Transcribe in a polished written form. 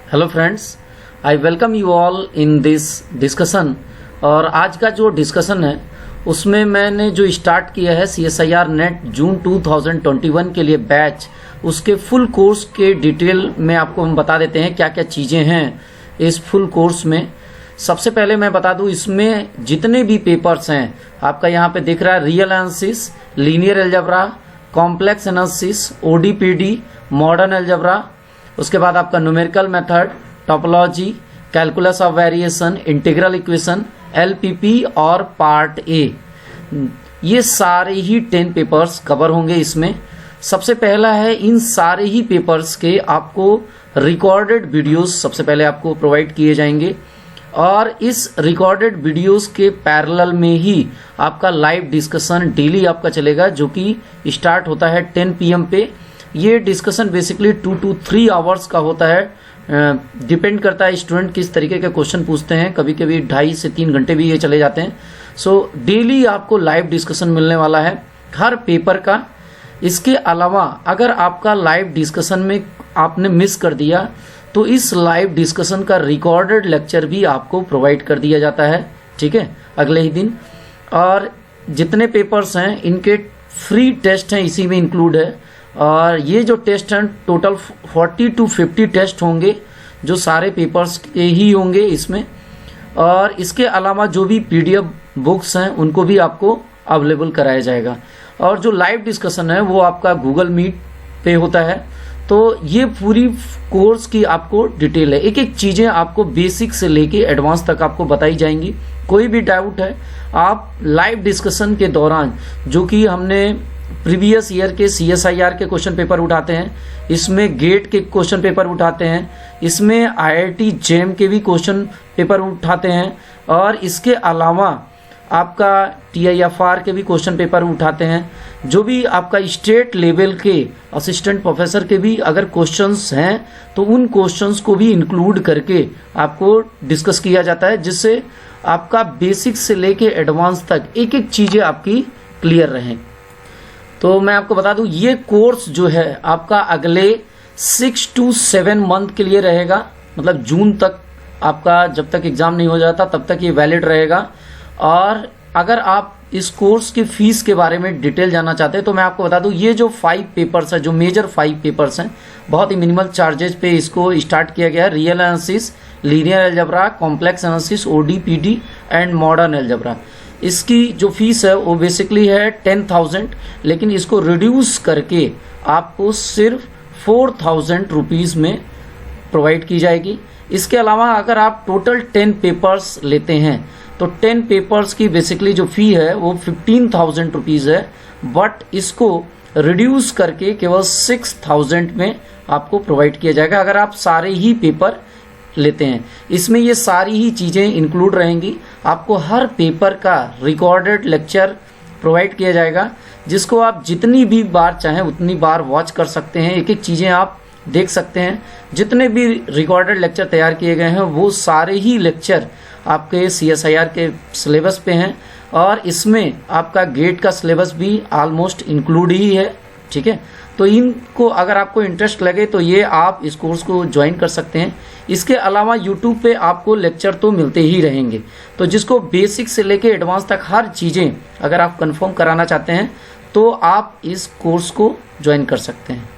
Hello friends, I welcome you all in this discussion. और आज का जो डिस्कशन है उसमें मैंने जो स्टार्ट किया है CSIR नेट जून 2021 के लिए बैच, उसके फुल कोर्स के डिटेल में आपको हम बता देते हैं क्या क्या चीज़ें हैं इस फुल कोर्स में। सबसे पहले मैं बता दूं, इसमें जितने भी पेपर्स हैं आपका यहाँ पे दिख रहा है, real analysis, linear algebra, complex analysis, ODPD, modern algebra, उसके बाद आपका numerical method, topology, calculus of variation, integral equation, LPP और पार्ट ए, ये सारे ही 10 पेपर्स कवर होंगे इसमें। सबसे पहला है, इन सारे ही पेपर्स के आपको रिकॉर्डेड वीडियोस सबसे पहले आपको प्रोवाइड किए जाएंगे और इस रिकॉर्डेड वीडियोस के पैरेलल में ही आपका लाइव डिस्कशन डेली आपका चलेगा, जो कि स्टार्ट होता है 10 PM पे। ये डिस्कशन बेसिकली 2 to 3 आवर्स का होता है, डिपेंड करता है स्टूडेंट किस तरीके के क्वेश्चन पूछते हैं। कभी कभी 2.5 से 3 घंटे भी ये चले जाते हैं। सो डेली आपको लाइव डिस्कशन मिलने वाला है हर पेपर का। इसके अलावा अगर आपका लाइव डिस्कशन में आपने मिस कर दिया तो इस लाइव डिस्कशन का रिकॉर्डेड लेक्चर भी आपको प्रोवाइड कर दिया जाता है, ठीक है, अगले ही दिन। और जितने पेपर्स हैं इनके फ्री टेस्ट हैं इसी में इंक्लूड है। और ये जो टेस्ट हैं टोटल 40 to 50 टेस्ट होंगे, जो सारे पेपर्स के ही होंगे इसमें। और इसके अलावा जो भी PDF बुक्स हैं उनको भी आपको अवेलेबल कराया जाएगा। और जो लाइव डिस्कशन है वो आपका गूगल मीट पे होता है। तो ये पूरी कोर्स की आपको डिटेल है, एक एक चीज़ें आपको बेसिक से लेके एडवांस तक आपको बताई जाएंगी। कोई भी डाउट है आप लाइव डिस्कशन के दौरान, जो कि हमने प्रीवियस ईयर के CSIR के क्वेश्चन पेपर उठाते हैं, इसमें गेट के क्वेश्चन पेपर उठाते हैं, इसमें IIT JAM के भी क्वेश्चन पेपर उठाते हैं, और इसके अलावा आपका TIFR के भी क्वेश्चन पेपर उठाते हैं। जो भी आपका स्टेट लेवल के असिस्टेंट प्रोफेसर के भी अगर क्वेश्चंस हैं तो उन क्वेश्चंस को भी इंक्लूड करके आपको डिस्कस किया जाता है, जिससे आपका बेसिक से लेके एडवांस तक एक एक चीज़ें आपकी क्लियर रहें। तो मैं आपको बता दूं, ये कोर्स जो है आपका अगले 6 to 7 मंथ के लिए रहेगा, मतलब जून तक आपका, जब तक एग्जाम नहीं हो जाता तब तक ये वैलिड रहेगा। और अगर आप इस कोर्स की फीस के बारे में डिटेल जानना चाहते हैं तो मैं आपको बता दूं, ये जो 5 पेपर्स है, जो मेजर 5 पेपर्स हैं, बहुत ही मिनिमल चार्जेस पे इसको स्टार्ट किया गया है। Real analysis, linear algebra, complex analysis, ODPD and modern algebra. इसकी जो फीस है वो बेसिकली है 10,000, लेकिन इसको रिड्यूस करके आपको सिर्फ 4,000 रुपीज़ में प्रोवाइड की जाएगी। इसके अलावा अगर आप टोटल 10 पेपर्स लेते हैं तो 10 पेपर्स की बेसिकली जो फी है वो 15,000 रुपीज़ है, बट इसको रिड्यूस करके केवल 6,000 में आपको प्रोवाइड किया जाएगा अगर आप सारे ही पेपर लेते हैं। इसमें ये सारी ही चीज़ें इंक्लूड रहेंगी। आपको हर पेपर का रिकॉर्डेड लेक्चर प्रोवाइड किया जाएगा, जिसको आप जितनी भी बार चाहें उतनी बार वॉच कर सकते हैं, एक एक चीज़ें आप देख सकते हैं। जितने भी रिकॉर्डेड लेक्चर तैयार किए गए हैं वो सारे ही लेक्चर आपके CSIR के सिलेबस पे हैं, और इसमें आपका गेट का सिलेबस भी ऑलमोस्ट इंक्लूड ही है, ठीक है। तो इनको अगर आपको इंटरेस्ट लगे तो ये आप इस कोर्स को ज्वाइन कर सकते हैं। इसके अलावा YouTube पे आपको लेक्चर तो मिलते ही रहेंगे, तो जिसको बेसिक से लेके एडवांस तक हर चीज़ें अगर आप कंफर्म कराना चाहते हैं तो आप इस कोर्स को ज्वाइन कर सकते हैं।